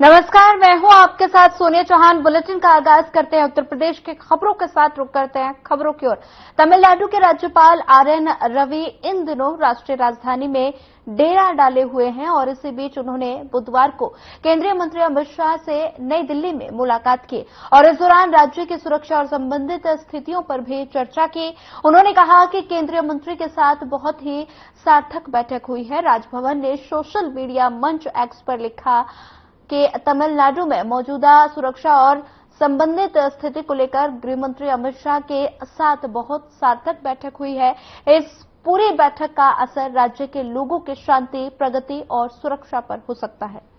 नमस्कार, मैं हूं आपके साथ सोनिया चौहान। बुलेटिन का आगाज करते हैं उत्तर प्रदेश के खबरों के साथ। रुक करते हैं खबरों की ओर। तमिलनाडु के राज्यपाल आरएन रवि इन दिनों राष्ट्रीय राजधानी में डेरा डाले हुए हैं और इसी बीच उन्होंने बुधवार को केंद्रीय मंत्री अमित शाह से नई दिल्ली में मुलाकात की और इस दौरान राज्य की सुरक्षा और संबंधित स्थितियों पर भी चर्चा की। उन्होंने कहा कि केंद्रीय मंत्री के साथ बहुत ही सार्थक बैठक हुई है। राजभवन ने सोशल मीडिया मंच एक्स पर लिखा कि तमिलनाडु में मौजूदा सुरक्षा और संबंधित स्थिति को लेकर गृहमंत्री अमित शाह के साथ बहुत सार्थक बैठक हुई है। इस पूरी बैठक का असर राज्य के लोगों की शांति, प्रगति और सुरक्षा पर हो सकता है।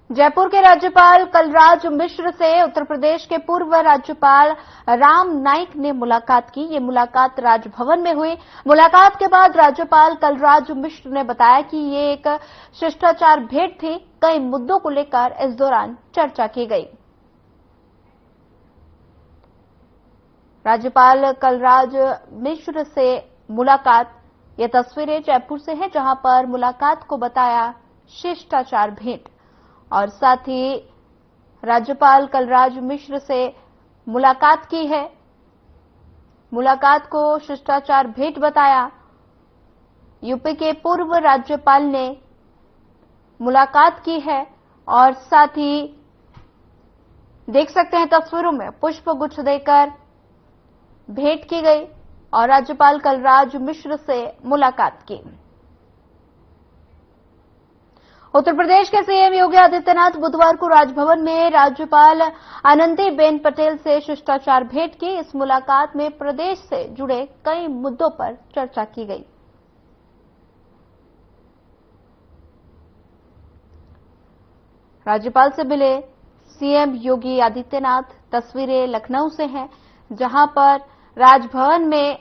जयपुर के राज्यपाल कलराज मिश्र से उत्तर प्रदेश के पूर्व राज्यपाल राम नाईक ने मुलाकात की। ये मुलाकात राजभवन में हुई। मुलाकात के बाद राज्यपाल कलराज मिश्र ने बताया कि ये एक शिष्टाचार भेंट थी। कई मुद्दों को लेकर इस दौरान चर्चा की गई। राज्यपाल कलराज मिश्र से मुलाकात, ये तस्वीरें जयपुर से हैं, जहां पर मुलाकात को बताया शिष्टाचार भेंट और साथ ही राज्यपाल कलराज मिश्र से मुलाकात की है। मुलाकात को शिष्टाचार भेंट बताया। यूपी के पूर्व राज्यपाल ने मुलाकात की है और साथ ही देख सकते हैं तस्वीरों में पुष्प गुच्छ देकर भेंट की गई और राज्यपाल कलराज मिश्र से मुलाकात की। उत्तर प्रदेश के सीएम योगी आदित्यनाथ बुधवार को राजभवन में राज्यपाल आनंदीबेन पटेल से शिष्टाचार भेंट की। इस मुलाकात में प्रदेश से जुड़े कई मुद्दों पर चर्चा की गई। राज्यपाल से मिले सीएम योगी आदित्यनाथ। तस्वीरें लखनऊ से हैं, जहां पर राजभवन में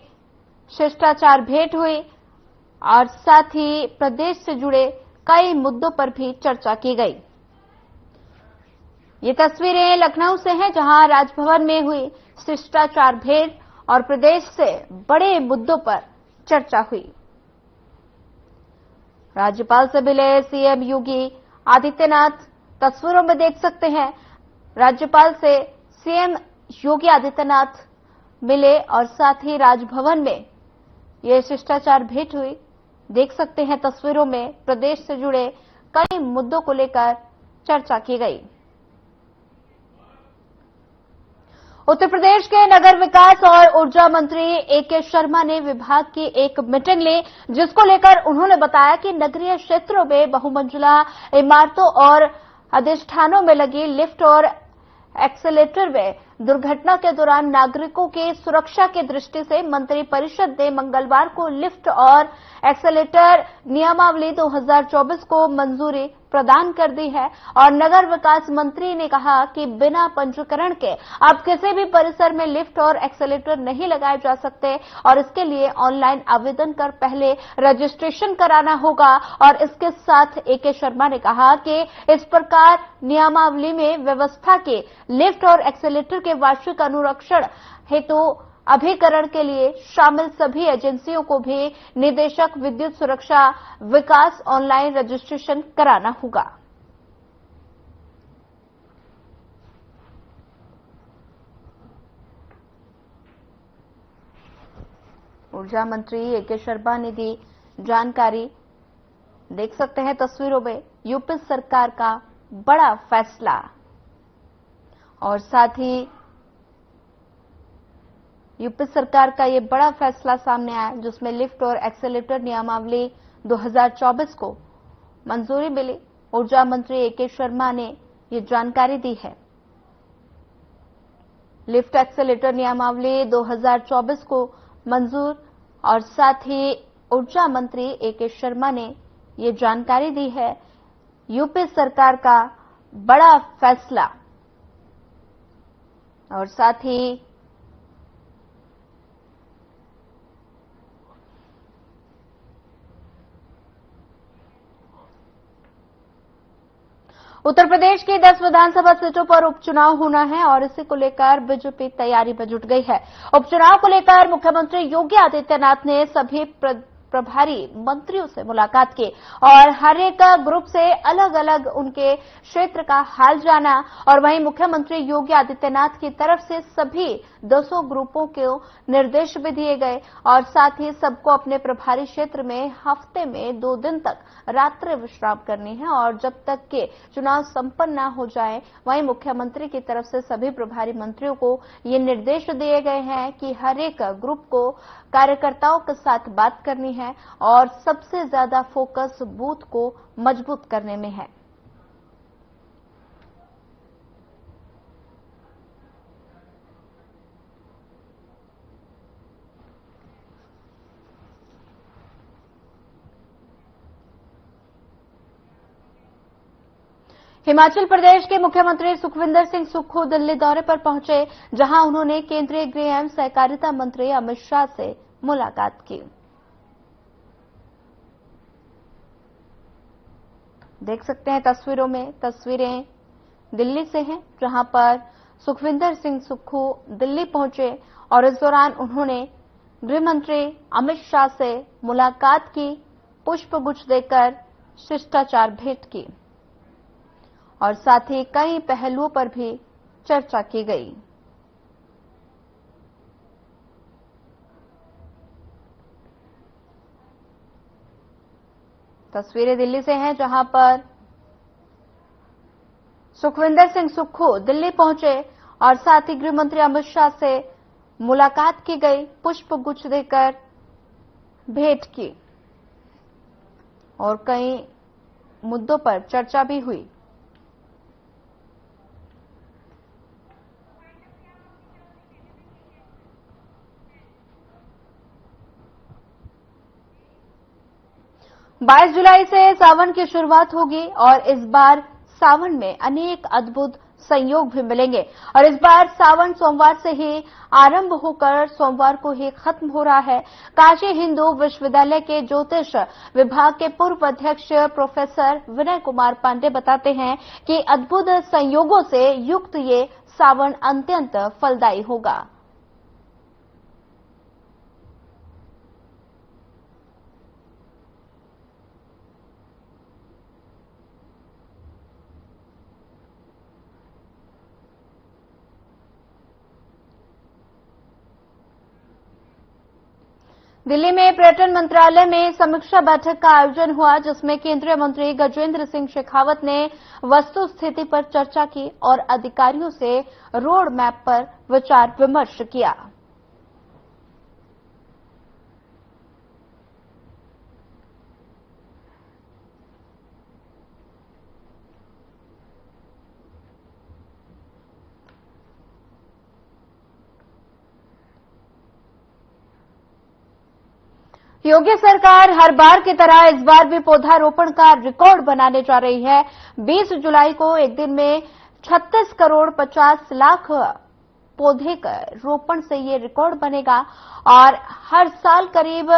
शिष्टाचार भेंट हुई और साथ ही प्रदेश से जुड़े कई मुद्दों पर भी चर्चा की गई। ये तस्वीरें लखनऊ से हैं, जहां राजभवन में हुई शिष्टाचार भेंट और प्रदेश से बड़े मुद्दों पर चर्चा हुई। राज्यपाल से मिले सीएम योगी आदित्यनाथ। तस्वीरों में देख सकते हैं राज्यपाल से सीएम योगी आदित्यनाथ मिले और साथ ही राजभवन में ये शिष्टाचार भेंट हुई। देख सकते हैं तस्वीरों में प्रदेश से जुड़े कई मुद्दों को लेकर चर्चा की गई। उत्तर प्रदेश के नगर विकास और ऊर्जा मंत्री एके शर्मा ने विभाग की एक मीटिंग ली, जिसको लेकर उन्होंने बताया कि नगरीय क्षेत्रों में बहुमंजिला इमारतों और अधिष्ठानों में लगी लिफ्ट और एक्सेलेटर में दुर्घटना के दौरान नागरिकों की सुरक्षा की दृष्टि से मंत्री परिषद ने मंगलवार को लिफ्ट और एक्सेलेटर नियमावली 2024 को मंजूरी प्रदान कर दी है और नगर विकास मंत्री ने कहा कि बिना पंजीकरण के अब किसी भी परिसर में लिफ्ट और एक्सेलेटर नहीं लगाए जा सकते और इसके लिए ऑनलाइन आवेदन कर पहले रजिस्ट्रेशन कराना होगा। और इसके साथ एके शर्मा ने कहा कि इस प्रकार नियमावली में व्यवस्था के लिफ्ट और एक्सेलेटर के वार्षिक अनुरक्षण हेतु अभिकरण के लिए शामिल सभी एजेंसियों को भी निदेशक विद्युत सुरक्षा विकास ऑनलाइन रजिस्ट्रेशन कराना होगा। ऊर्जा मंत्री एके शर्मा ने दी जानकारी। देख सकते हैं तस्वीरों में यूपी सरकार का बड़ा फैसला और साथ ही यूपी सरकार का ये बड़ा फैसला सामने आया, जिसमें लिफ्ट और एक्सेलेटर नियमावली 2024 को मंजूरी मिली। ऊर्जा मंत्री एके शर्मा ने ये जानकारी दी है। लिफ्ट एक्सेलेटर नियमावली 2024 को मंजूर और साथ ही ऊर्जा मंत्री एके शर्मा ने ये जानकारी दी है। यूपी सरकार का बड़ा फैसला और साथ ही उत्तर प्रदेश की 10 विधानसभा सीटों पर उपचुनाव होना है और इसी को लेकर बीजेपी तैयारी में जुट गई है। उपचुनाव को लेकर मुख्यमंत्री योगी आदित्यनाथ ने सभी प्रभारी मंत्रियों से मुलाकात की और हर एक ग्रुप से अलग अलग उनके क्षेत्र का हाल जाना और वहीं मुख्यमंत्री योगी आदित्यनाथ की तरफ से सभी 200 ग्रुपों को निर्देश भी दिए गए और साथ ही सबको अपने प्रभारी क्षेत्र में हफ्ते में 2 दिन तक रात्रि विश्राम करनी है और जब तक के चुनाव संपन्न न हो जाए वहीं मुख्यमंत्री की तरफ से सभी प्रभारी मंत्रियों को ये निर्देश दिए गए हैं कि हर एक ग्रुप को कार्यकर्ताओं के साथ बात करनी है और सबसे ज्यादा फोकस बूथ को मजबूत करने में है। हिमाचल प्रदेश के मुख्यमंत्री सुखविंदर सिंह सुक्खू दिल्ली दौरे पर पहुंचे, जहां उन्होंने केंद्रीय गृह एवं सहकारिता मंत्री अमित शाह से मुलाकात की। देख सकते हैं तस्वीरों में, तस्वीरें दिल्ली से हैं, जहां पर सुखविंदर सिंह सुक्खू दिल्ली पहुंचे और इस दौरान उन्होंने गृह मंत्री अमित शाह से मुलाकात की, पुष्पगुच्छ देकर शिष्टाचार भेंट की और साथ ही कई पहलुओं पर भी चर्चा की गई। तस्वीरें दिल्ली से हैं, जहां पर सुखविंदर सिंह सुक्खू दिल्ली पहुंचे और साथ ही गृह मंत्री अमित शाह से मुलाकात की गई, पुष्पगुच्छ देकर भेंट की और कई मुद्दों पर चर्चा भी हुई। बाईस जुलाई से सावन की शुरुआत होगी और इस बार सावन में अनेक अद्भुत संयोग भी मिलेंगे और इस बार सावन सोमवार से ही आरंभ होकर सोमवार को ही खत्म हो रहा है। काशी हिंदू विश्वविद्यालय के ज्योतिष विभाग के पूर्व अध्यक्ष प्रोफेसर विनय कुमार पांडे बताते हैं कि अद्भुत संयोगों से युक्त ये सावन अत्यंत फलदायी होगा। दिल्ली में पर्यटन मंत्रालय में समीक्षा बैठक का आयोजन हुआ, जिसमें केंद्रीय मंत्री गजेंद्र सिंह शेखावत ने वस्तु स्थिति पर चर्चा की और अधिकारियों से रोड मैप पर विचार विमर्श किया। योगी सरकार हर बार की तरह इस बार भी पौधारोपण का रिकॉर्ड बनाने जा रही है। 20 जुलाई को एक दिन में 36 करोड़ 50 लाख पौधे का रोपण से ये रिकॉर्ड बनेगा और हर साल करीब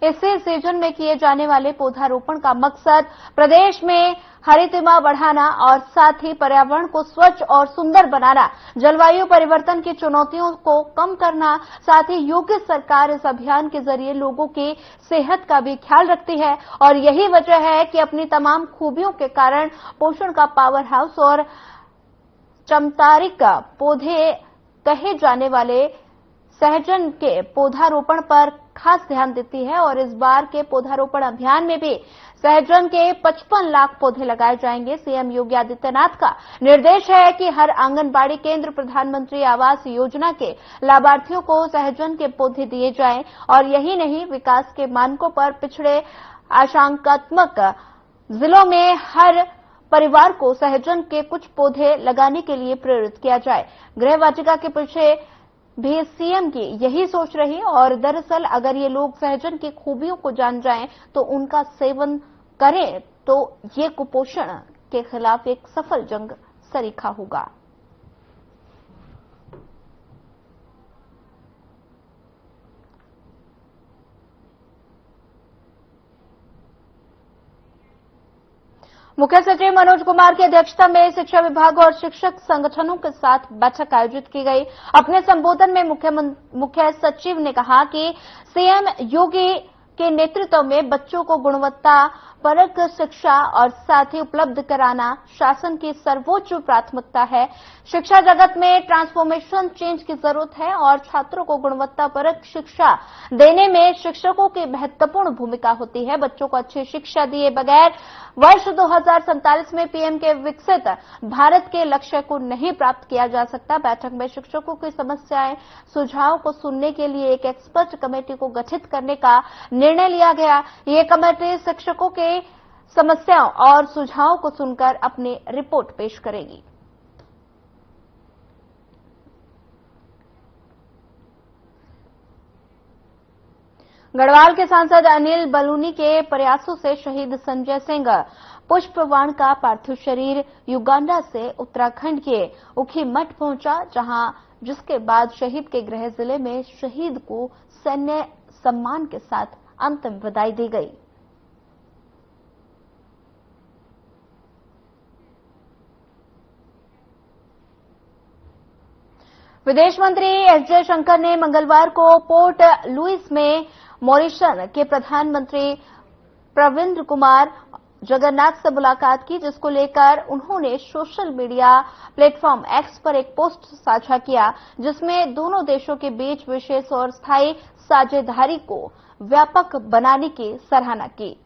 इसी सीजन में किए जाने वाले पौधारोपण का मकसद प्रदेश में हरितिमा बढ़ाना और साथ ही पर्यावरण को स्वच्छ और सुंदर बनाना, जलवायु परिवर्तन की चुनौतियों को कम करना, साथ ही योगी सरकार इस अभियान के जरिए लोगों की सेहत का भी ख्याल रखती है और यही वजह है कि अपनी तमाम खूबियों के कारण पोषण का पावर हाउस और चमत्कारिक पौधे कहे जाने वाले सहजन के पौधारोपण पर खास ध्यान देती है और इस बार के पौधारोपण अभियान में भी सहजन के 55 लाख पौधे लगाए जाएंगे। सीएम योगी आदित्यनाथ का निर्देश है कि हर आंगनबाड़ी केंद्र प्रधानमंत्री आवास योजना के लाभार्थियों को सहजन के पौधे दिए जाएं और यही नहीं, विकास के मानकों पर पिछड़े आशंकात्मक जिलों में हर परिवार को सहजन के कुछ पौधे लगाने के लिए प्रेरित किया जाए। गृह वाटिका के पीछे भी सीएम की यही सोच रही और दरअसल अगर ये लोग सहजन की खूबियों को जान जाएं तो उनका सेवन करें तो ये कुपोषण के खिलाफ एक सफल जंग सरीखा होगा। मुख्य सचिव मनोज कुमार की अध्यक्षता में शिक्षा विभाग और शिक्षक संगठनों के साथ बैठक आयोजित की गई। अपने संबोधन में मुख्य सचिव ने कहा कि सीएम योगी के नेतृत्व में बच्चों को गुणवत्ता परक शिक्षा और साथ ही उपलब्ध कराना शासन की सर्वोच्च प्राथमिकता है। शिक्षा जगत में ट्रांसफॉर्मेशन चेंज की जरूरत है और छात्रों को गुणवत्ता परक शिक्षा देने में शिक्षकों की महत्वपूर्ण भूमिका होती है। बच्चों को अच्छी शिक्षा दिए बगैर वर्ष 2047 में पीएम के विकसित भारत के लक्ष्य को नहीं प्राप्त किया जा सकता। बैठक में शिक्षकों की समस्याएं सुझाव को सुनने के लिए एक एक्सपर्ट कमेटी को गठित करने का निर्णय लिया गया। ये कमेटी शिक्षकों के समस्याओं और सुझावों को सुनकर अपनी रिपोर्ट पेश करेगी। गढ़वाल के सांसद अनिल बलूनी के प्रयासों से शहीद संजय सिंह पुष्पवाण का पार्थिव शरीर युगांडा से उत्तराखंड के उखीमठ पहुंचा, जिसके बाद शहीद के गृह जिले में शहीद को सैन्य सम्मान के साथ अंतिम विदाई दी गई। विदेश मंत्री एस जयशंकर ने मंगलवार को पोर्ट लुइस में मॉरिशस के प्रधानमंत्री प्रविंद कुमार जगन्नाथ से मुलाकात की, जिसको लेकर उन्होंने सोशल मीडिया प्लेटफॉर्म एक्स पर एक पोस्ट साझा किया, जिसमें दोनों देशों के बीच विशेष और स्थायी साझेदारी को व्यापक बनाने की सराहना की।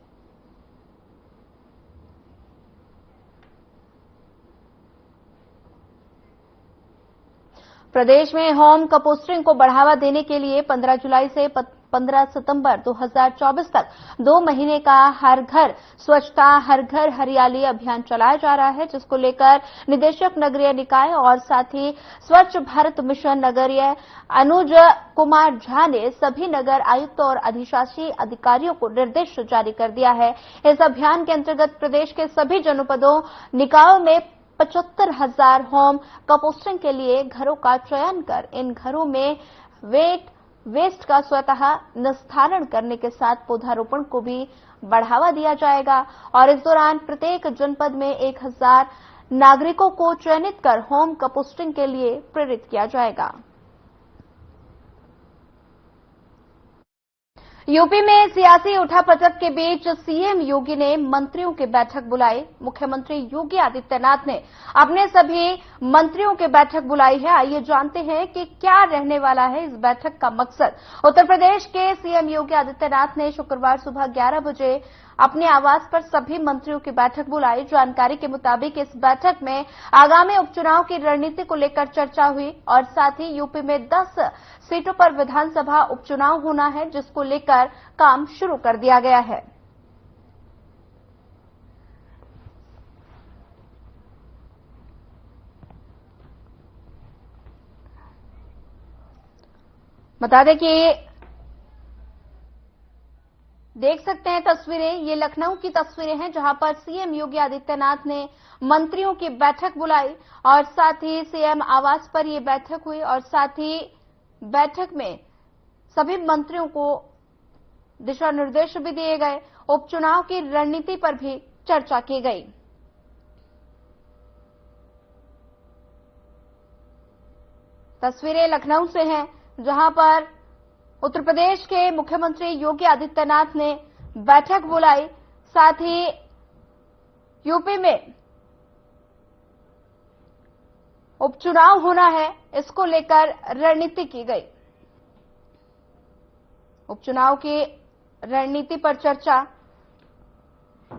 प्रदेश में होम कंपोस्टिंग को बढ़ावा देने के लिए 15 जुलाई से 15 सितंबर 2024 तक 2 महीने का हर घर स्वच्छता हर घर हरियाली अभियान चलाया जा रहा है, जिसको लेकर निदेशक नगरीय निकाय और साथ ही स्वच्छ भारत मिशन नगरीय अनुज कुमार झा ने सभी नगर आयुक्त और अधिशासी अधिकारियों को निर्देश जारी कर दिया है। इस अभियान के अंतर्गत प्रदेश के सभी जनपदों निकायों में 75,000 होम कंपोस्टिंग के लिए घरों का चयन कर इन घरों में वेस्ट का स्वतः निस्तारण करने के साथ पौधारोपण को भी बढ़ावा दिया जाएगा और इस दौरान प्रत्येक जनपद में 1,000 नागरिकों को चयनित कर होम कंपोस्टिंग के लिए प्रेरित किया जाएगा। यूपी में सियासी उठापटक के बीच सीएम योगी ने मंत्रियों की बैठक बुलाई। मुख्यमंत्री योगी आदित्यनाथ ने अपने सभी मंत्रियों की बैठक बुलाई है। आइए जानते हैं कि क्या रहने वाला है इस बैठक का मकसद। उत्तर प्रदेश के सीएम योगी आदित्यनाथ ने शुक्रवार सुबह 11 बजे अपने आवास पर सभी मंत्रियों की बैठक बुलाई। जानकारी के मुताबिक इस बैठक में आगामी उपचुनाव की रणनीति को लेकर चर्चा हुई और साथ ही यूपी में 10 सीटों पर विधानसभा उपचुनाव होना है, जिसको लेकर काम शुरू कर दिया गया है। बता दें कि देख सकते हैं तस्वीरें, ये लखनऊ की तस्वीरें हैं जहां पर सीएम योगी आदित्यनाथ ने मंत्रियों की बैठक बुलाई और साथ ही सीएम आवास पर ये बैठक हुई और साथ ही बैठक में सभी मंत्रियों को दिशा निर्देश भी दिए गए। उपचुनाव की रणनीति पर भी चर्चा की गई। तस्वीरें लखनऊ से हैं जहां पर उत्तर प्रदेश के मुख्यमंत्री योगी आदित्यनाथ ने बैठक बुलाई। साथ ही यूपी में उपचुनाव होना है, इसको लेकर रणनीति की गई। उपचुनाव की रणनीति पर चर्चा।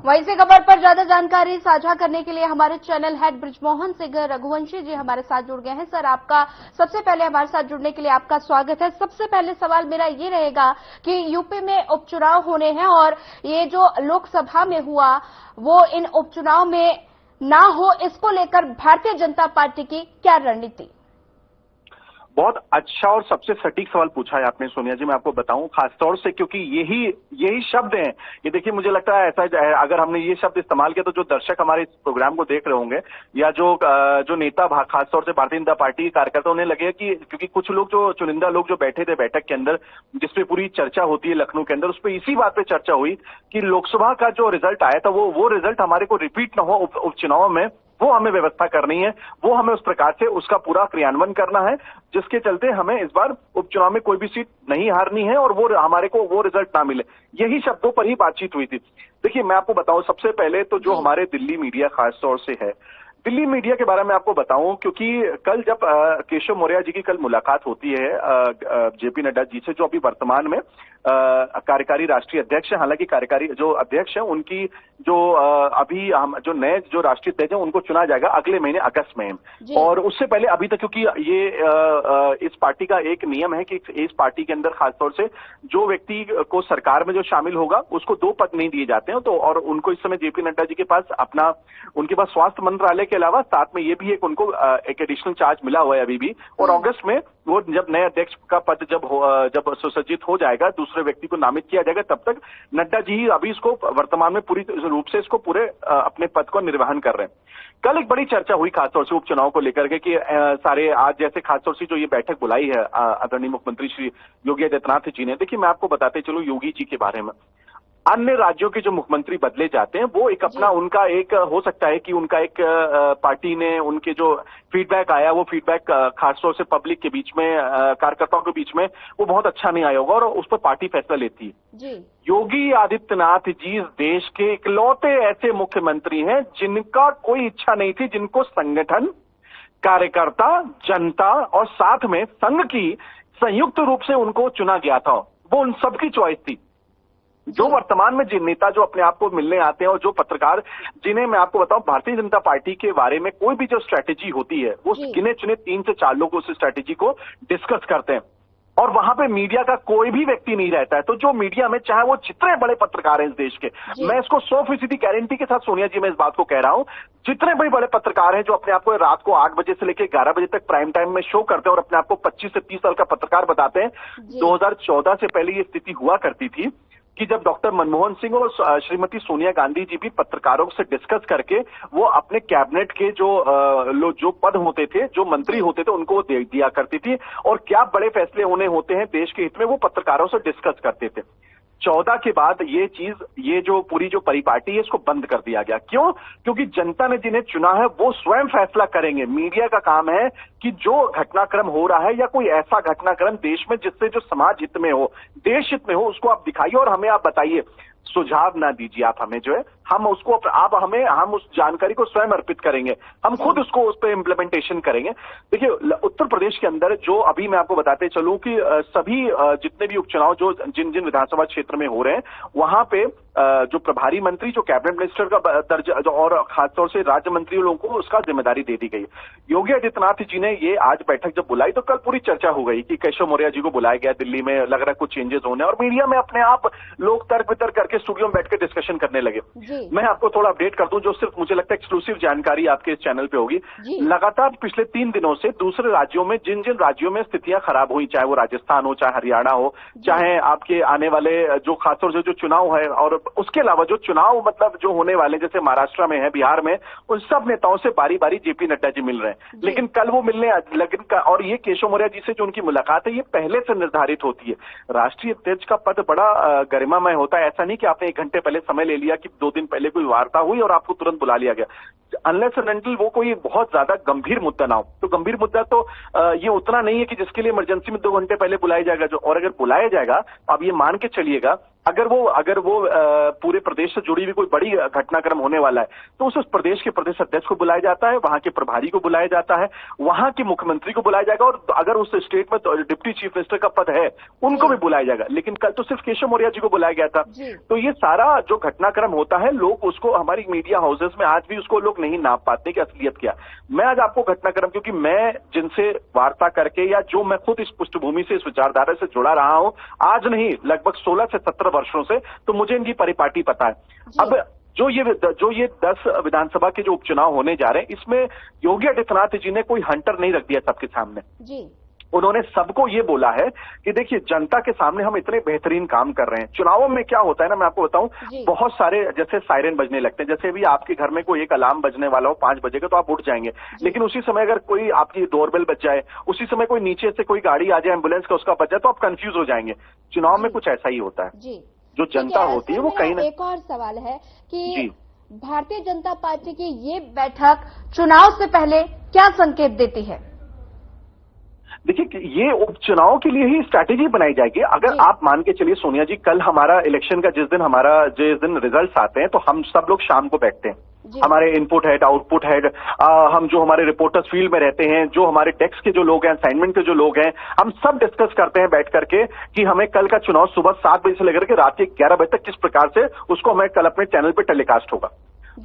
वहीं से खबर पर ज्यादा जानकारी साझा करने के लिए हमारे चैनल हेड ब्रिजमोहन सिंह रघुवंशी जी हमारे साथ जुड़ गए हैं। सर, आपका सबसे पहले हमारे साथ जुड़ने के लिए आपका स्वागत है। सबसे पहले सवाल मेरा ये रहेगा कि यूपी में उपचुनाव होने हैं और ये जो लोकसभा में हुआ वो इन उपचुनाव में ना हो, इसको लेकर भारतीय जनता पार्टी की क्या रणनीति? बहुत अच्छा और सबसे सटीक सवाल पूछा है आपने सोनिया जी। मैं आपको बताऊं खासतौर से क्योंकि यही शब्द हैं। ये देखिए, मुझे लगता है ऐसा अगर हमने ये शब्द इस्तेमाल किया तो जो दर्शक हमारे इस प्रोग्राम को देख रहे होंगे या जो नेता खासतौर से भारतीय जनता पार्टी के कार्यकर्ता, उन्हें लगेगा कि क्योंकि कुछ लोग जो चुनिंदा लोग जो बैठे थे बैठक के अंदर जिसपे पूरी चर्चा होती है लखनऊ के अंदर, उस पर इसी बात पे चर्चा हुई कि लोकसभा का जो रिजल्ट आया था वो रिजल्ट हमारे को रिपीट न हो उपचुनाव में, वो हमें व्यवस्था करनी है, वो हमें उस प्रकार से उसका पूरा क्रियान्वयन करना है, जिसके चलते हमें इस बार उपचुनाव में कोई भी सीट नहीं हारनी है और वो हमारे को वो रिजल्ट ना मिले। यही शब्दों पर ही बातचीत हुई थी। देखिए, मैं आपको बताऊं, सबसे पहले तो जो हमारे दिल्ली मीडिया खासतौर से है, दिल्ली मीडिया के बारे में आपको बताऊं, क्योंकि कल जब केशव मौर्य जी की कल मुलाकात होती है जेपी नड्डा जी से, जो अभी वर्तमान में कार्यकारी राष्ट्रीय अध्यक्ष है। हालांकि कार्यकारी जो अध्यक्ष है उनकी जो अभी हम जो नए जो राष्ट्रीय अध्यक्ष है उनको चुना जाएगा अगले महीने अगस्त में, और उससे पहले अभी तक, क्योंकि ये इस पार्टी का एक नियम है कि इस पार्टी के अंदर खासतौर से जो व्यक्ति को सरकार में जो शामिल होगा उसको 2 पद नहीं दिए जाते हैं। तो और उनको इस समय जेपी नड्डा जी के पास उनके पास स्वास्थ्य मंत्रालय के अलावा साथ में ये भी उनको एक एडिशनल चार्ज मिला हुआ है अभी भी। और अगस्त में वो जब नए अध्यक्ष का पद जब सुसज्जित हो जाएगा, दूसरे व्यक्ति को नामित किया जाएगा, तब तक नड्डा जी ही अभी इसको वर्तमान में पूरी रूप से इसको पूरे अपने पद को निर्वहन कर रहे हैं। कल एक बड़ी चर्चा हुई खासतौर से उपचुनाव को लेकर के कि सारे आज जैसे खासतौर से जो ये बैठक बुलाई है आदरणीय मुख्यमंत्री श्री योगी आदित्यनाथ जी ने। देखिए, मैं आपको बताते चलूं योगी जी के बारे में, अन्य राज्यों के जो मुख्यमंत्री बदले जाते हैं वो एक अपना उनका एक हो सकता है कि उनका एक पार्टी ने उनके जो फीडबैक आया वो फीडबैक खासतौर से पब्लिक के बीच में कार्यकर्ताओं के बीच में वो बहुत अच्छा नहीं आया होगा और उस पर पार्टी फैसला लेती है। योगी आदित्यनाथ जी इस देश के इकलौते ऐसे मुख्यमंत्री हैं जिनका कोई इच्छा नहीं थी, जिनको संगठन, कार्यकर्ता, जनता और साथ में संघ की संयुक्त रूप से उनको चुना गया था। वो उन सबकी चॉइस थी। जो वर्तमान में जिन नेता जो अपने आप को मिलने आते हैं और जो पत्रकार जिन्हें मैं आपको बताऊं भारतीय जनता पार्टी के बारे में कोई भी जो स्ट्रैटेजी होती है वो गिने चुने 3 से 4 लोग उस स्ट्रैटेजी को डिस्कस करते हैं और वहां पे मीडिया का कोई भी व्यक्ति नहीं रहता है। तो जो मीडिया में चाहे वो जितने बड़े पत्रकार हैं इस देश के, मैं इसको 100% गारंटी के साथ सोनिया जी मैं इस बात को कह रहा हूं, जितने भी बड़े पत्रकार हैं जो अपने आप को रात को 8 बजे से लेकर 11 बजे तक प्राइम टाइम में शो करते हैं और अपने आप को 25 से 30 साल का पत्रकार बताते हैं, 2014 से पहले ये स्थिति हुआ करती थी कि जब डॉक्टर मनमोहन सिंह और श्रीमती सोनिया गांधी जी भी पत्रकारों से डिस्कस करके वो अपने कैबिनेट के जो पद होते थे, जो मंत्री होते थे, उनको दे दिया करती थी और क्या बड़े फैसले होने होते हैं देश के हित में वो पत्रकारों से डिस्कस करते थे। 14 के बाद ये जो पूरी जो परिपाटी है इसको बंद कर दिया गया। क्यों? क्योंकि जनता ने जिन्हें चुना है वो स्वयं फैसला करेंगे। मीडिया का काम है कि जो घटनाक्रम हो रहा है या कोई ऐसा घटनाक्रम देश में जिससे जो समाज हित में हो, देश हित में हो, उसको आप दिखाइए और हमें आप बताइए। सुझाव ना दीजिए आप हमें, जो है हम उसको हम उस जानकारी को स्वयं अर्पित करेंगे, हम खुद उसको उस पर इम्प्लीमेंटेशन करेंगे। देखिए, उत्तर प्रदेश के अंदर जो अभी मैं आपको बताते चलूं कि सभी जितने भी उपचुनाव जो जिन विधानसभा क्षेत्र में हो रहे हैं वहां पे जो प्रभारी मंत्री, जो कैबिनेट मिनिस्टर का दर्जा और खासतौर से राज्य मंत्री लोगों को उसका जिम्मेदारी दे दी गई। योगी आदित्यनाथ जी ने ये आज बैठक जब बुलाई तो कल पूरी चर्चा हो गई कि केशव मौर्य जी को बुलाया गया दिल्ली में, लग रहा है कुछ चेंजेस होने, और मीडिया में अपने आप लोग तर्क वितर्क करके स्टूडियो में बैठ के डिस्कशन करने लगे। मैं आपको थोड़ा अपडेट कर दूं जो सिर्फ मुझे लगता है एक्सक्लूसिव जानकारी आपके इस चैनल पे होगी। लगातार पिछले 3 दिनों से दूसरे राज्यों में जिन राज्यों में स्थितियां खराब हुई, चाहे वो राजस्थान हो, चाहे हरियाणा हो, चाहे आपके आने वाले जो खासतौर से जो चुनाव है और उसके अलावा जो चुनाव मतलब जो होने वाले जैसे महाराष्ट्र में है, बिहार में, उन सब नेताओं से बारी बारी जेपी नड्डा जी मिल रहे हैं। लेकिन कल वो मिलने और ये केशव मौर्य जी से जो उनकी मुलाकात है ये पहले से निर्धारित होती है। राष्ट्रीय अध्यक्ष का पद बड़ा गरिमामय होता है। ऐसा नहीं कि आपने 1 घंटे पहले समय ले लिया कि 2 दिन पहले कोई वार्ता हुई और आपको तुरंत बुला लिया गया। अनलेस एंड अनटिल वो कोई बहुत ज्यादा गंभीर मुद्दा ना हो। तो गंभीर मुद्दा तो ये उतना नहीं है कि जिसके लिए इमरजेंसी में 2 घंटे पहले बुलाया जाएगा। और अगर बुलाया जाएगा तो आप ये मान के चलिएगा अगर वो पूरे प्रदेश से जुड़ी हुई कोई बड़ी घटनाक्रम होने वाला है तो उस प्रदेश के प्रदेश अध्यक्ष को बुलाया जाता है, वहां के प्रभारी को बुलाया जाता है, वहां के मुख्यमंत्री को बुलाया जाएगा और अगर उस स्टेट में डिप्टी चीफ मिनिस्टर का पद है उनको भी बुलाया जाएगा। लेकिन कल तो सिर्फ केशव मौर्य जी को बुलाया गया था। तो ये सारा जो घटनाक्रम होता है लोग उसको हमारी मीडिया हाउसेस में आज भी उसको लोग नहीं नाप पाते कि असलियत क्या। मैं आज आपको घटनाक्रम, क्योंकि मैं जिनसे वार्ता करके या जो मैं खुद इस पृष्ठभूमि से, इस विचारधारा से जुड़ा रहा हूं, आज नहीं लगभग 16 से 17 वर्षों से, तो मुझे इनकी परिपाटी पता है। अब जो ये 10 विधानसभा के जो उपचुनाव होने जा रहे हैं इसमें योगी आदित्यनाथ जी ने कोई हंटर नहीं रख दिया सबके सामने। उन्होंने सबको ये बोला है कि देखिए जनता के सामने हम इतने बेहतरीन काम कर रहे हैं। चुनावों में क्या होता है ना, मैं आपको बताऊं, बहुत सारे जैसे सायरन बजने लगते हैं, जैसे भी आपके घर में कोई एक अलार्म बजने वाला हो 5 बजे का तो आप उठ जाएंगे, लेकिन उसी समय अगर कोई आपकी डोरबेल बज जाए, उसी समय कोई नीचे से कोई गाड़ी आ जाए एम्बुलेंस का उसका बज जाए तो आप कंफ्यूज हो जाएंगे। चुनाव में कुछ ऐसा ही होता है। जो जनता होती है वो कहीं ना। एक और सवाल है कि भारतीय जनता पार्टी की ये बैठक चुनाव से पहले क्या संकेत देती है? देखिए ये उपचुनाव के लिए ही स्ट्रैटेजी बनाई जाएगी। अगर आप मान के चलिए सोनिया जी, कल हमारा इलेक्शन का जिस दिन रिजल्ट्स आते हैं तो हम सब लोग शाम को बैठते हैं, हमारे इनपुट हेड, आउटपुट हेड, हम जो हमारे रिपोर्टर्स फील्ड में रहते हैं, जो हमारे डेस्क के जो लोग हैं, असाइनमेंट के जो लोग हैं, हम सब डिस्कस करते हैं बैठ करके कि हमें कल का चुनाव सुबह 7 बजे से लेकर के रात के 11 बजे तक किस प्रकार से उसको हमें कल अपने चैनल पे टेलीकास्ट होगा।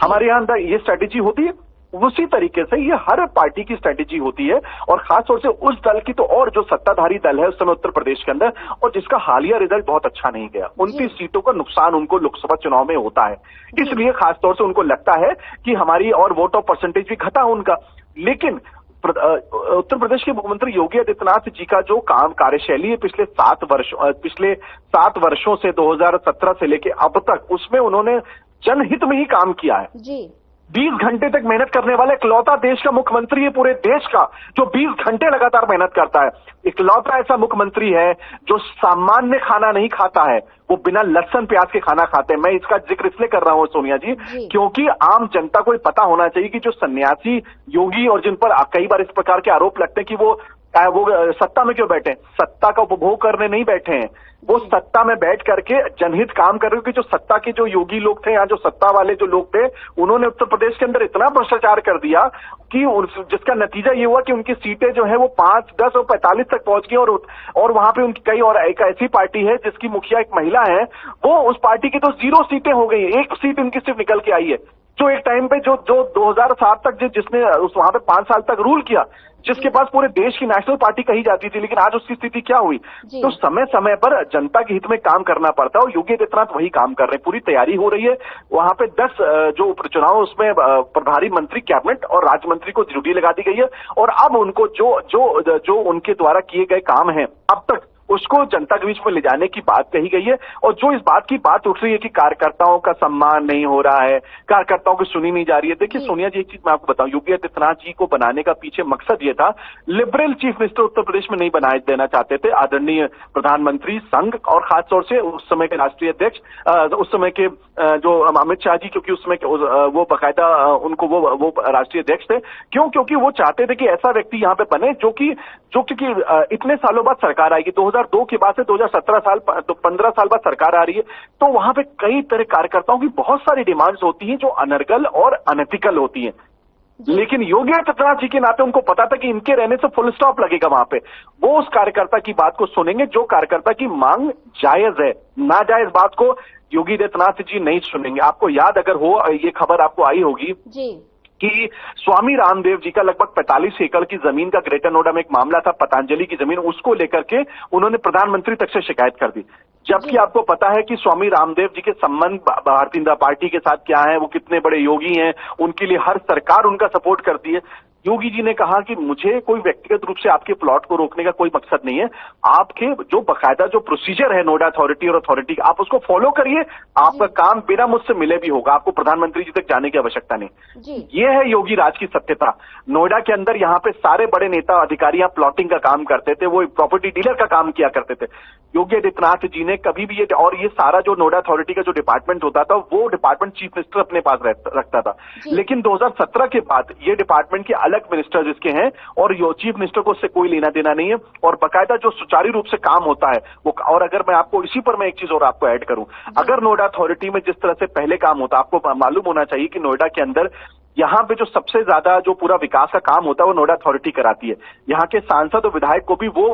हमारे यहाँ ये स्ट्रैटेजी होती है। उसी तरीके से ये हर पार्टी की स्ट्रैटेजी होती है, और खासतौर से उस दल की तो, और जो सत्ताधारी दल है उस समय उत्तर प्रदेश के अंदर, और जिसका हालिया रिजल्ट बहुत अच्छा नहीं गया, 29 सीटों का नुकसान उनको लोकसभा चुनाव में होता है। इसलिए खासतौर से उनको लगता है कि हमारी और वोट ऑफ परसेंटेज भी घटा उनका। लेकिन उत्तर प्रदेश के मुख्यमंत्री योगी आदित्यनाथ जी का जो काम कार्यशैली है पिछले 7 वर्षों से 2017 से लेके अब तक, उसमें उन्होंने जनहित में ही काम किया है। 20 घंटे तक मेहनत करने वाला इकलौता देश का मुख्यमंत्री है पूरे देश का जो 20 घंटे लगातार मेहनत करता है। इकलौता ऐसा मुख्यमंत्री है जो सामान्य खाना नहीं खाता है, वो बिना लहसुन प्याज के खाना खाते हैं। मैं इसका जिक्र इसलिए कर रहा हूं सोनिया जी, क्योंकि आम जनता को पता होना चाहिए कि जो सन्यासी योगी और जिन पर कई बार इस प्रकार के आरोप लगते हैं कि वो सत्ता में क्यों बैठे, सत्ता का उपभोग करने नहीं बैठे हैं, वो सत्ता में बैठ करके जनहित काम कर रहे हो। कि जो सत्ता के जो योगी लोग थे, यहाँ जो सत्ता वाले जो लोग थे, उन्होंने उत्तर प्रदेश के अंदर इतना भ्रष्टाचार कर दिया कि जिसका नतीजा ये हुआ कि उनकी सीटें जो है वो 5, 10 और 45 तक पहुंच गई। और वहां पे उनकी कई, और एक ऐसी पार्टी है जिसकी मुखिया एक महिला है, वो उस पार्टी की तो 0 सीटें हो गई, 1 सीट उनकी सिर्फ निकल के आई है। जो एक टाइम पे जो 2007 तक जिसने वहां पे 5 साल तक रूल किया, जिसके पास पूरे देश की नेशनल पार्टी कही जाती थी, लेकिन आज उसकी स्थिति क्या हुई। तो समय समय पर जनता के हित में काम करना पड़ता है, और योगी आदित्यनाथ वही काम कर रहे हैं। पूरी तैयारी हो रही है वहां पे। 10 जो उपचुनाव उसमें प्रभारी मंत्री, कैबिनेट और राज्य मंत्री को ड्यूटी लगा दी गई है, और अब उनको जो उनके द्वारा किए गए काम हैं अब तक, उसको जनता के बीच में ले जाने की बात कही गई है। और जो इस बात की बात उठ रही है कि कार्यकर्ताओं का सम्मान नहीं हो रहा है, कार्यकर्ताओं की सुनी नहीं जा रही है। देखिए सोनिया जी, एक चीज मैं आपको बताऊं, योगी आदित्यनाथ जी को बनाने का पीछे मकसद ये था, liberal chief minister Uttar Pradesh में नहीं बनाए देना चाहते थे आदरणीय प्रधानमंत्री संघ, और खासतौर से उस समय के राष्ट्रीय अध्यक्ष, उस समय के जो अमित शाह जी, क्योंकि उस समय वो बाकायदा उनको वो राष्ट्रीय अध्यक्ष थे। क्योंकि वो चाहते थे कि ऐसा व्यक्ति यहाँ पे बने जो क्योंकि इतने सालों बाद सरकार आएगी, 2002 के बाद से 2017 साल, तो 15 साल बाद सरकार आ रही है, तो वहां पे कई तरह कार्यकर्ताओं की बहुत सारी डिमांड्स होती हैं जो अनर्गल और अनएथिकल होती हैं। लेकिन योगी आदित्यनाथ जी के नाते उनको पता था कि इनके रहने से फुल स्टॉप लगेगा वहां पे। वो उस कार्यकर्ता की बात को सुनेंगे जो कार्यकर्ता की मांग जायज है, नाजायज बात को योगी आदित्यनाथ जी नहीं सुनेंगे। आपको याद अगर हो, ये खबर आपको आई होगी कि स्वामी रामदेव जी का लगभग 45 एकड़ की जमीन का ग्रेटर नोएडा में एक मामला था, पतंजलि की जमीन, उसको लेकर के उन्होंने प्रधानमंत्री तक से शिकायत कर दी। जबकि आपको पता है कि स्वामी रामदेव जी के संबंध भारतीय जनता पार्टी के साथ क्या है, वो कितने बड़े योगी हैं, उनके लिए हर सरकार उनका सपोर्ट करती है। योगी जी ने कहा कि मुझे कोई व्यक्तिगत रूप से आपके प्लॉट को रोकने का कोई मकसद नहीं है, आपके जो बकायदा जो प्रोसीजर है नोएडा अथॉरिटी और अथॉरिटी, आप उसको फॉलो करिए, आपका काम बिना मुझसे मिले भी होगा, आपको प्रधानमंत्री जी तक जाने की आवश्यकता नहीं। ये है योगी राज की सत्यता। नोएडा के अंदर यहाँ पे सारे बड़े नेता अधिकारी यहाँ प्लॉटिंग का काम करते थे, वो प्रॉपर्टी डीलर का काम किया करते थे। योगी आदित्यनाथ जी ने कभी भी और ये सारा जो नोएडा अथॉरिटी का जो डिपार्टमेंट होता था, वो डिपार्टमेंट चीफ मिनिस्टर अपने पास रखता था। लेकिन 2017 के बाद ये डिपार्टमेंट के अलग मिनिस्टर जिसके हैं, और चीफ मिनिस्टर को उससे कोई लेना देना नहीं है, और बाकायदा जो सुचारू रूप से काम होता है वो। और अगर मैं आपको इसी पर मैं एक चीज और आपको ऐड करूं, अगर नोएडा अथॉरिटी में जिस तरह से पहले काम होता, आपको मालूम होना चाहिए कि नोएडा के अंदर यहाँ पे जो सबसे ज्यादा जो पूरा विकास का काम होता है वो नोएडा अथॉरिटी कराती है। यहाँ के सांसद और विधायक को भी वो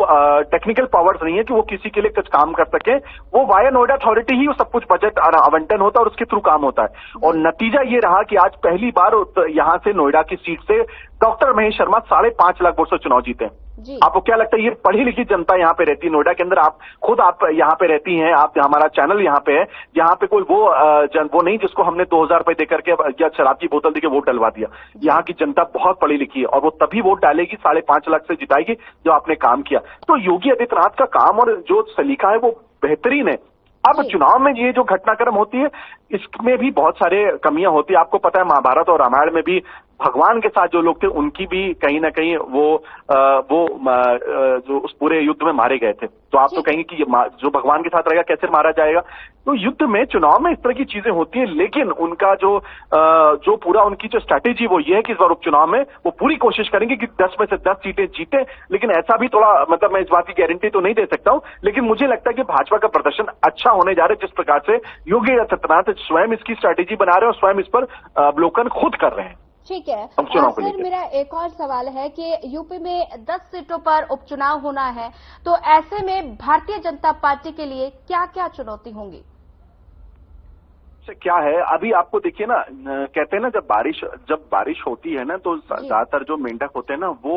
टेक्निकल पावर्स नहीं है कि वो किसी के लिए कुछ काम कर सके, वो वाया नोएडा अथॉरिटी ही वो सब कुछ बजट आवंटन होता है और उसके थ्रू काम होता है। और नतीजा ये रहा कि आज पहली बार यहाँ से नोएडा की सीट से डॉक्टर महेश शर्मा 5.5 लाख वोट से चुनाव जीते हैं। आपको क्या लगता है ये पढ़ी लिखी जनता यहाँ पे रहती है नोएडा के अंदर, आप खुद यहाँ पे रहती हैं, आप हमारा चैनल यहाँ पे है, यहाँ पे कोई वो नहीं जिसको हमने 2000 रुपए देकर के या शराब की बोतल देकर वोट डलवा दिया। यहाँ की जनता बहुत पढ़ी लिखी है और वो तभी वोट डालेगी, 5.5 लाख से जिताएगी जो आपने काम किया। तो योगी आदित्यनाथ का काम और जो सलीका है वो बेहतरीन है। अब चुनाव में ये जो घटनाक्रम होती है इसमें भी बहुत सारे कमियां होती है। आपको पता है महाभारत और रामायण में भी भगवान के साथ जो लोग थे उनकी भी कहीं ना कहीं जो उस पूरे युद्ध में मारे गए थे। तो आप तो कहेंगे कि जो भगवान के साथ रहेगा कैसे मारा जाएगा। तो युद्ध में चुनाव में इस तरह की चीजें होती है, लेकिन उनका जो पूरा उनकी जो स्ट्रैटेजी वो ये है कि इस बार उपचुनाव में वो पूरी कोशिश करेंगे कि 10 में से 10 सीटें जीते। लेकिन ऐसा भी थोड़ा मैं इस बात की गारंटी तो नहीं दे सकता हूं, लेकिन मुझे लगता है कि भाजपा का प्रदर्शन अच्छा होने जा रहा है। जिस प्रकार से योगी आदित्यनाथ स्वयं इसकी स्ट्रैटेजी बना रहे हैं और स्वयं इस पर अवलोकन खुद कर रहे हैं। ठीक है सर, मेरा एक और सवाल है कि यूपी में 10 सीटों पर उपचुनाव होना है, तो ऐसे में भारतीय जनता पार्टी के लिए क्या क्या चुनौती होंगी? क्या है अभी आपको देखिए ना, कहते हैं ना जब बारिश होती है ना तो ज्यादातर जो मेंढक होते हैं ना वो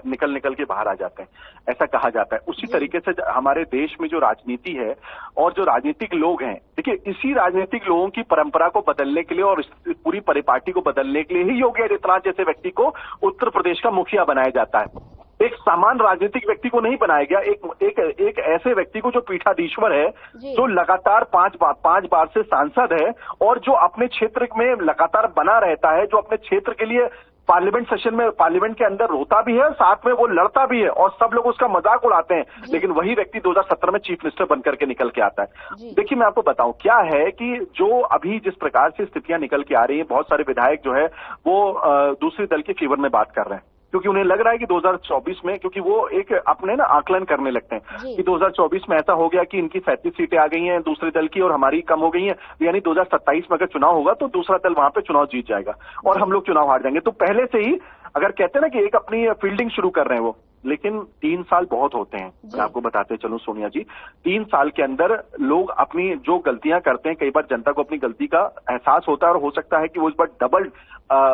निकल के बाहर आ जाते हैं, ऐसा कहा जाता है। उसी तरीके से हमारे देश में जो राजनीति है और जो राजनीतिक लोग हैं, देखिए इसी राजनीतिक लोगों की परंपरा को बदलने के लिए और इस पूरी परिपाटी को बदलने के लिए ही योगी आदित्यनाथ जैसे व्यक्ति को उत्तर प्रदेश का मुखिया बनाया जाता है। एक सामान्य राजनीतिक व्यक्ति को नहीं बनाया गया, एक ऐसे व्यक्ति को जो पीठाधीश्वर है, जो लगातार 5 बार से सांसद है और जो अपने क्षेत्र में लगातार बना रहता है, जो अपने क्षेत्र के लिए पार्लियामेंट सेशन में पार्लियामेंट के अंदर रोता भी है, साथ में वो लड़ता भी है और सब लोग उसका मजाक उड़ाते हैं। लेकिन वही व्यक्ति 2017 में चीफ मिनिस्टर बनकर के निकल के आता है। देखिए मैं आपको बताऊं क्या है कि जो अभी जिस प्रकार से स्थितियां निकल के आ रही है, बहुत सारे विधायक जो है वो दूसरे दल के फेवर में बात कर रहे हैं, क्योंकि उन्हें लग रहा है कि 2024 में, क्योंकि वो एक अपने ना आकलन करने लगते हैं कि 2024 में ऐसा हो गया कि इनकी 37 सीटें आ गई हैं दूसरे दल की और हमारी कम हो गई हैं, यानी 2027 में अगर चुनाव होगा तो दूसरा दल वहां पे चुनाव जीत जाएगा और हम लोग चुनाव हार जाएंगे। तो पहले से ही अगर कहते हैं ना कि एक अपनी फील्डिंग शुरू कर रहे हैं वो, लेकिन 3 साल बहुत होते हैं। मैं आपको बताते चलूं सोनिया जी, 3 साल के अंदर लोग अपनी जो गलतियां करते हैं, कई बार जनता को अपनी गलती का एहसास होता है और हो सकता है कि वो इस बार डबल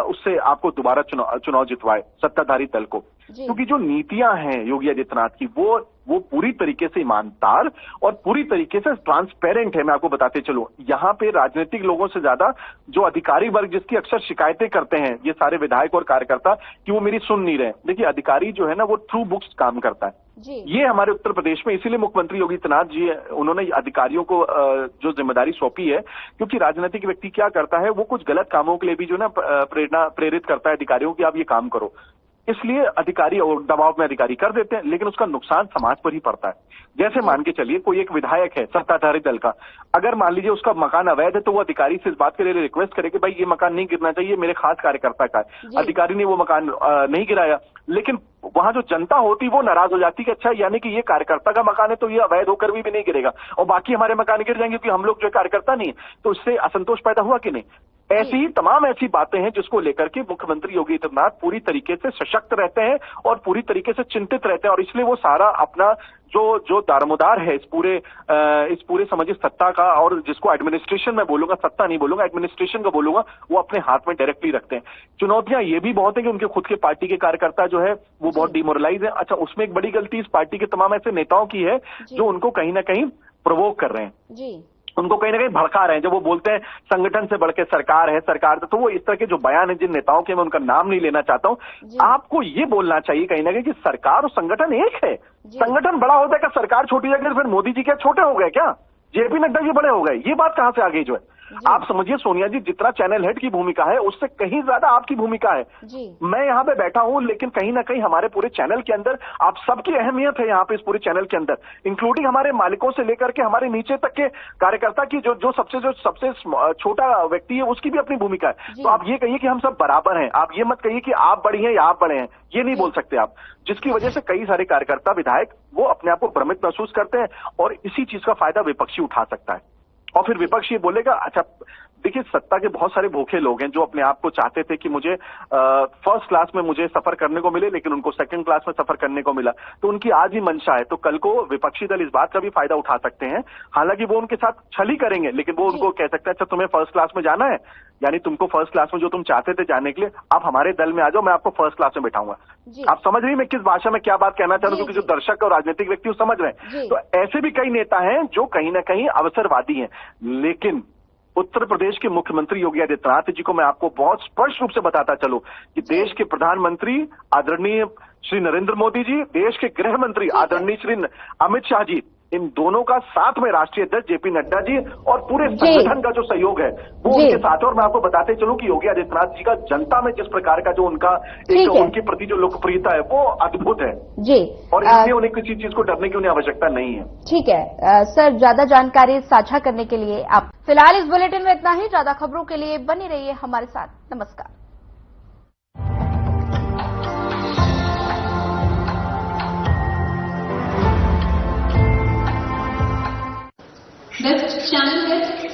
उससे आपको दोबारा चुनाव जितवाए सत्ताधारी दल को, क्योंकि जो नीतियां हैं योगी आदित्यनाथ की वो पूरी तरीके से ईमानदार और पूरी तरीके से ट्रांसपेरेंट है। मैं आपको बताते चलूं, यहाँ पे राजनीतिक लोगों से ज्यादा जो अधिकारी वर्ग जिसकी अक्सर शिकायतें करते हैं ये सारे विधायक और कार्यकर्ता कि वो मेरी सुन नहीं रहे, देखिए अधिकारी जो है ना वो थ्रू बुक्स काम करता है। ये हमारे उत्तर प्रदेश में इसीलिए मुख्यमंत्री योगी आदित्यनाथ जी उन्होंने अधिकारियों को जो जिम्मेदारी सौंपी है, क्योंकि राजनीतिक व्यक्ति क्या करता है वो कुछ गलत कामों के लिए भी जो ना प्रेरित करता है अधिकारियों की आप ये काम करो, इसलिए अधिकारी और दबाव में अधिकारी कर देते हैं, लेकिन उसका नुकसान समाज पर ही पड़ता है। जैसे मान के चलिए कोई एक विधायक है सत्ताधारी दल का, अगर मान लीजिए उसका मकान अवैध है तो वो अधिकारी से इस बात के लिए रिक्वेस्ट करे कि भाई ये मकान नहीं गिरना चाहिए, मेरे खास कार्यकर्ता का है। अधिकारी ने वो मकान नहीं गिराया, लेकिन वहां जो जनता होती वो नाराज हो जाती कि अच्छा यानी कि ये कार्यकर्ता का मकान है तो ये अवैध होकर भी नहीं गिरेगा और बाकी हमारे मकान गिर जाएंगे क्योंकि हम लोग जो कार्यकर्ता नहीं है। तो इससे असंतोष पैदा हुआ कि नहीं? ऐसी ही तमाम ऐसी बातें हैं जिसको लेकर के मुख्यमंत्री योगी आदित्यनाथ पूरी तरीके से सशक्त रहते हैं और पूरी तरीके से चिंतित रहते हैं और इसलिए वो सारा अपना जो दारोमदार है इस पूरे समझिए सत्ता का, और जिसको एडमिनिस्ट्रेशन में बोलूंगा, सत्ता नहीं बोलूंगा, एडमिनिस्ट्रेशन का बोलूंगा, वो अपने हाथ में डायरेक्टली रखते हैं। चुनौतियां ये भी बहुत है कि उनके खुद के पार्टी के कार्यकर्ता जो है वो बहुत डिमोरलाइज है। अच्छा, उसमें एक बड़ी गलती इस पार्टी के तमाम ऐसे नेताओं की है जो उनको कहीं ना कहीं प्रोवोक कर रहे हैं, उनको कहीं ना कहीं भड़का रहे हैं। जब वो बोलते हैं संगठन से बढ़ के सरकार है, सरकार, तो वो इस तरह के जो बयान है जिन नेताओं के, मैं उनका नाम नहीं लेना चाहता हूं, आपको ये बोलना चाहिए कहीं ना कहीं कि सरकार और संगठन एक है। संगठन बड़ा होता है क्या सरकार छोटी जाएगी? फिर मोदी जी क्या छोटे हो गए क्या? जेपी नड्डा जी बड़े हो गए? ये बात कहां से आ गई जो है? आप समझिए सोनिया जी, जितना चैनल हेड की भूमिका है उससे कहीं ज्यादा आपकी भूमिका है। मैं यहाँ पे बैठा हूं, लेकिन कहीं ना कहीं हमारे पूरे चैनल के अंदर आप सबकी अहमियत है यहाँ पे, इस पूरे चैनल के अंदर, इंक्लूडिंग हमारे मालिकों से लेकर के हमारे नीचे तक के कार्यकर्ता की जो सबसे छोटा व्यक्ति है उसकी भी अपनी भूमिका है। तो आप ये कहिए कि हम सब बराबर हैं, आप ये मत कहिए कि आप बड़ी हैं या आप बड़े हैं, ये नहीं बोल सकते आप, जिसकी वजह से कई सारे कार्यकर्ता विधायक वो अपने आप को भ्रमित महसूस करते हैं और इसी चीज का फायदा विपक्षी उठा सकता है। और फिर विपक्ष ये बोलेगा, अच्छा देखिए, सत्ता के बहुत सारे भूखे लोग हैं जो अपने आप को चाहते थे कि मुझे फर्स्ट क्लास में मुझे सफर करने को मिले, लेकिन उनको सेकंड क्लास में सफर करने को मिला। तो उनकी आज ही मंशा है, तो कल को विपक्षी दल इस बात का भी फायदा उठा सकते हैं। हालांकि वो उनके साथ छल ही करेंगे, लेकिन वो उनको कह सकता है अच्छा तुम्हें फर्स्ट क्लास में जाना है, यानी तुमको फर्स्ट क्लास में जो तुम चाहते थे जाने के लिए, आप हमारे दल में आ जाओ, मैं आपको फर्स्ट क्लास में बैठाऊंगा। आप समझ रही मैं किस भाषा में क्या बात कहना चाह रहा हूँ, क्योंकि जो दर्शक और राजनीतिक व्यक्ति वो समझ रहे हैं। तो ऐसे भी कई नेता हैं जो कहीं ना कहीं अवसरवादी हैं, लेकिन उत्तर प्रदेश के मुख्यमंत्री योगी आदित्यनाथ जी को मैं आपको बहुत स्पष्ट रूप से बताता चलूं कि देश के प्रधानमंत्री आदरणीय श्री नरेंद्र मोदी जी, देश के गृह मंत्री आदरणीय श्री अमित शाह जी, इन दोनों का साथ में राष्ट्रीय अध्यक्ष जेपी नड्डा जी और पूरे संगठन का जो सहयोग है वो उनके साथ है। और मैं आपको बताते चलूं कि योगी आदित्यनाथ जी का जनता में जिस प्रकार का जो उनका एक उनके प्रति जो लोकप्रियता है वो अद्भुत है जी, और इसलिए उन्हें किसी चीज को डरने की उन्हें आवश्यकता नहीं है। ठीक है सर, ज्यादा जानकारी साझा करने के लिए आप फिलहाल इस बुलेटिन में इतना ही। ज्यादा खबरों के लिए बनी रहिए हमारे साथ। नमस्कार। This channel is